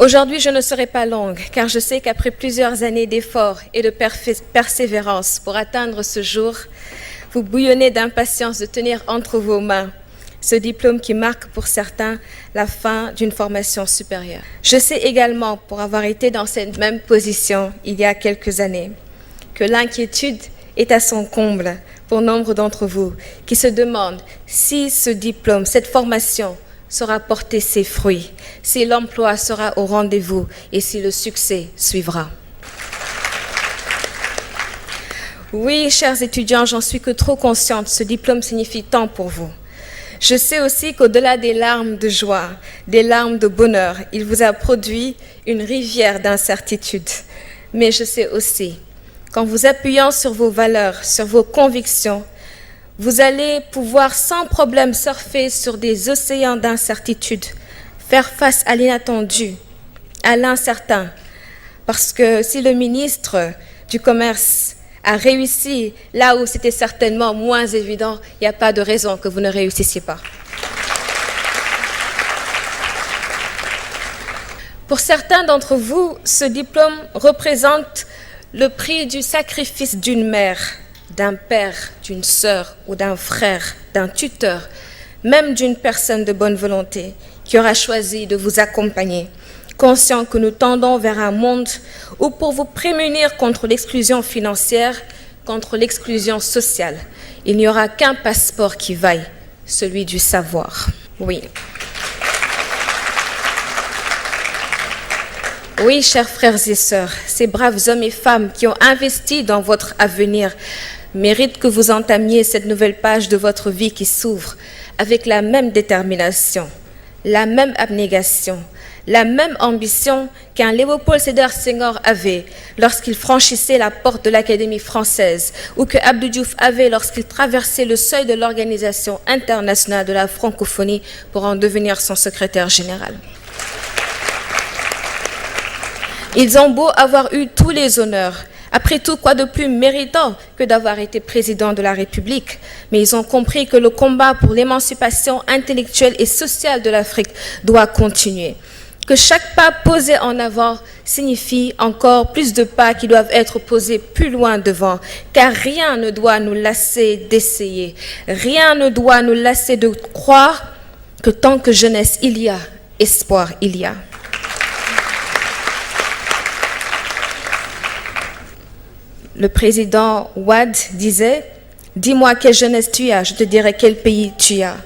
Aujourd'hui, je ne serai pas longue, car je sais qu'après plusieurs années d'efforts et de persévérance pour atteindre ce jour, vous bouillonnez d'impatience de tenir entre vos mains ce diplôme qui marque pour certains la fin d'une formation supérieure. Je sais également, pour avoir été dans cette même position il y a quelques années, que l'inquiétude est à son comble pour nombre d'entre vous qui se demandent si ce diplôme, cette formation, saura porter ses fruits, si l'emploi sera au rendez-vous et si le succès suivra. Oui, chers étudiants, j'en suis que trop consciente, ce diplôme signifie tant pour vous. Je sais aussi qu'au-delà des larmes de joie, des larmes de bonheur, il vous a produit une rivière d'incertitude. Mais je sais aussi qu'en vous appuyant sur vos valeurs, sur vos convictions, vous allez pouvoir sans problème surfer sur des océans d'incertitude, faire face à l'inattendu, à l'incertain. Parce que si le ministre du Commerce a réussi là où c'était certainement moins évident, il n'y a pas de raison que vous ne réussissiez pas. Pour certains d'entre vous, ce diplôme représente le prix du sacrifice d'une mère, d'un père, d'une sœur ou d'un frère, d'un tuteur, même d'une personne de bonne volonté qui aura choisi de vous accompagner, conscient que nous tendons vers un monde où pour vous prémunir contre l'exclusion financière, contre l'exclusion sociale, il n'y aura qu'un passeport qui vaille, celui du savoir. Oui. Oui, chers frères et sœurs, ces braves hommes et femmes qui ont investi dans votre avenir méritent que vous entamiez cette nouvelle page de votre vie qui s'ouvre avec la même détermination, la même abnégation, la même ambition qu'un Léopold Sédar Senghor avait lorsqu'il franchissait la porte de l'Académie française ou que Abdou Diouf avait lorsqu'il traversait le seuil de l'Organisation internationale de la francophonie pour en devenir son secrétaire général. Ils ont beau avoir eu tous les honneurs. Après tout, quoi de plus méritant que d'avoir été président de la République? Mais ils ont compris que le combat pour l'émancipation intellectuelle et sociale de l'Afrique doit continuer. Que chaque pas posé en avant signifie encore plus de pas qui doivent être posés plus loin devant, car rien ne doit nous lasser d'essayer, rien ne doit nous lasser de croire que tant que jeunesse il y a, espoir il y a. Le président Wade disait « Dis-moi quelle jeunesse tu as, je te dirai quel pays tu as ».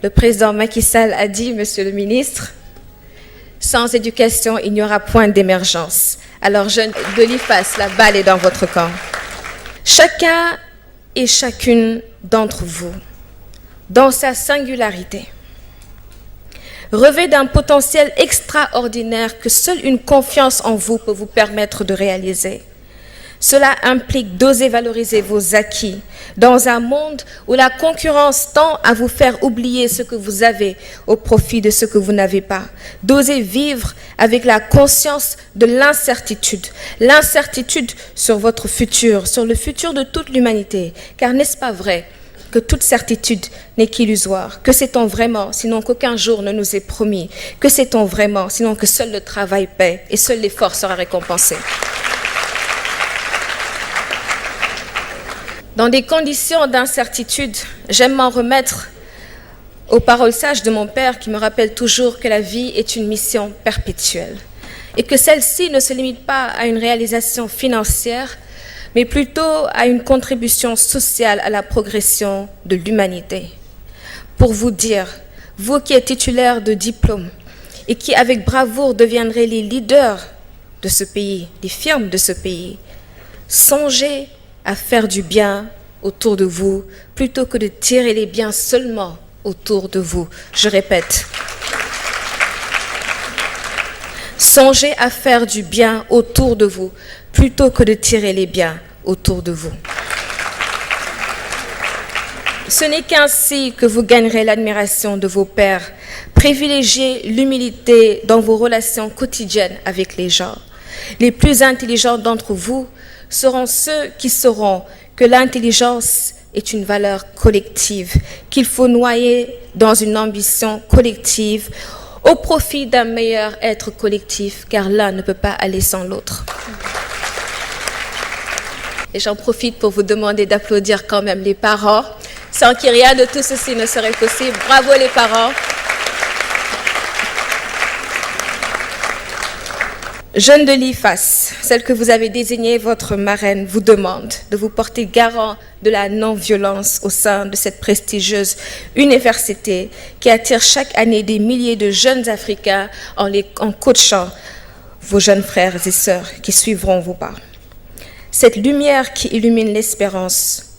Le président Macky Sall a dit « Monsieur le ministre, sans éducation, il n'y aura point d'émergence. Alors, jeunes de l'IFAS, la balle est dans votre camp. » Chacun et chacune d'entre vous, dans sa singularité, revêt d'un potentiel extraordinaire que seule une confiance en vous peut vous permettre de réaliser. Cela implique d'oser valoriser vos acquis dans un monde où la concurrence tend à vous faire oublier ce que vous avez au profit de ce que vous n'avez pas. D'oser vivre avec la conscience de l'incertitude sur votre futur, sur le futur de toute l'humanité. Car n'est-ce pas vrai que toute certitude n'est qu'illusoire? Que sait-on vraiment, sinon qu'aucun jour ne nous est promis? Que sait-on vraiment, sinon que seul le travail paie et seul l'effort sera récompensé? Dans des conditions d'incertitude, j'aime m'en remettre aux paroles sages de mon père qui me rappellent toujours que la vie est une mission perpétuelle et que celle-ci ne se limite pas à une réalisation financière, mais plutôt à une contribution sociale à la progression de l'humanité. Pour vous dire, vous qui êtes titulaires de diplômes et qui avec bravoure deviendrez les leaders de ce pays, les firmes de ce pays, songez à faire du bien autour de vous plutôt que de tirer les biens seulement autour de vous. Je répète, songez à faire du bien autour de vous plutôt que de tirer les biens autour de vous. Ce n'est qu'ainsi que vous gagnerez l'admiration de vos pairs. Privilégiez l'humilité dans vos relations quotidiennes avec les gens. Les plus intelligents d'entre vous seront ceux qui sauront que l'intelligence est une valeur collective, qu'il faut noyer dans une ambition collective au profit d'un meilleur être collectif, car l'un ne peut pas aller sans l'autre. Et j'en profite pour vous demander d'applaudir quand même les parents, sans qui rien de tout ceci ne serait possible. Bravo les parents. Jeunes de l'IFAS, celle que vous avez désignée votre marraine, vous demande de vous porter garant de la non-violence au sein de cette prestigieuse université qui attire chaque année des milliers de jeunes Africains en coachant vos jeunes frères et sœurs qui suivront vos pas. Cette lumière qui illumine l'espérance,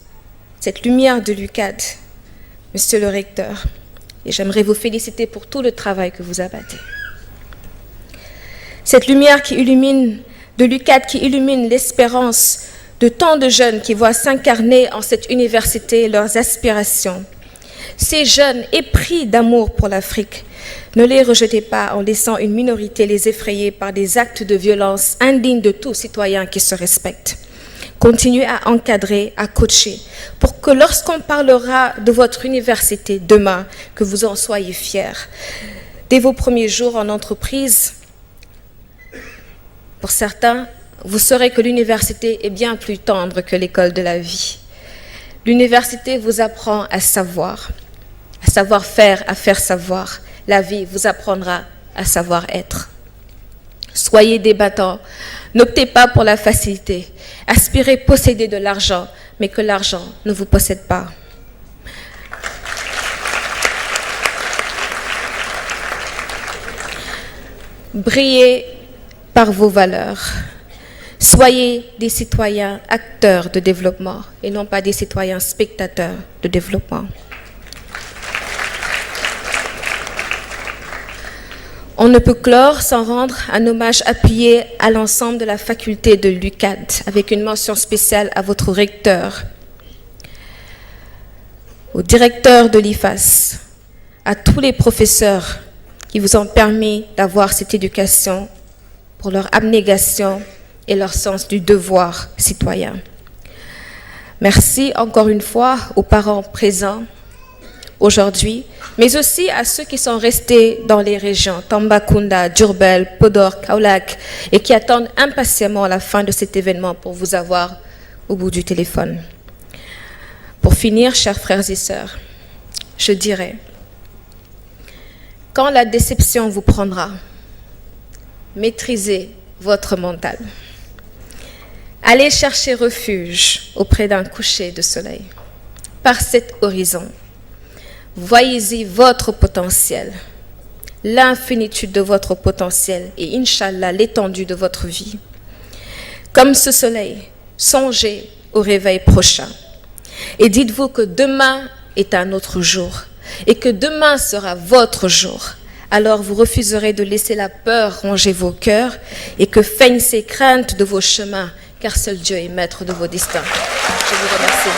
cette lumière de l'UCAD, Monsieur le recteur, et j'aimerais vous féliciter pour tout le travail que vous abattez. Cette lumière qui illumine, de l'UCAD qui illumine l'espérance de tant de jeunes qui voient s'incarner en cette université leurs aspirations. Ces jeunes épris d'amour pour l'Afrique, ne les rejetez pas en laissant une minorité les effrayer par des actes de violence indignes de tout citoyen qui se respecte. Continuez à encadrer, à coacher, pour que lorsqu'on parlera de votre université demain, que vous en soyez fiers. Dès vos premiers jours en entreprise, pour certains, vous saurez que l'université est bien plus tendre que l'école de la vie. L'université vous apprend à savoir faire, à faire savoir. La vie vous apprendra à savoir être. Soyez débattants, n'optez pas pour la facilité. Aspirez posséder de l'argent, mais que l'argent ne vous possède pas. Brillez par vos valeurs. Soyez des citoyens acteurs de développement et non pas des citoyens spectateurs de développement. On ne peut clore sans rendre un hommage appuyé à l'ensemble de la faculté de l'UCAD, avec une mention spéciale à votre recteur, au directeur de l'IFAS, à tous les professeurs qui vous ont permis d'avoir cette éducation pour leur abnégation et leur sens du devoir citoyen. Merci encore une fois aux parents présents aujourd'hui, mais aussi à ceux qui sont restés dans les régions Tambacounda, Diourbel, Podor, Kaolack et qui attendent impatiemment la fin de cet événement pour vous avoir au bout du téléphone. Pour finir, chers frères et sœurs, je dirais, quand la déception vous prendra, maîtrisez votre mental. Allez chercher refuge auprès d'un coucher de soleil. Par cet horizon, voyez-y votre potentiel, l'infinitude de votre potentiel et, Inch'Allah, l'étendue de votre vie. Comme ce soleil, songez au réveil prochain et dites-vous que demain est un autre jour et que demain sera votre jour. Alors vous refuserez de laisser la peur ronger vos cœurs et que feignent ces craintes de vos chemins, car seul Dieu est maître de vos destins. Je vous remercie.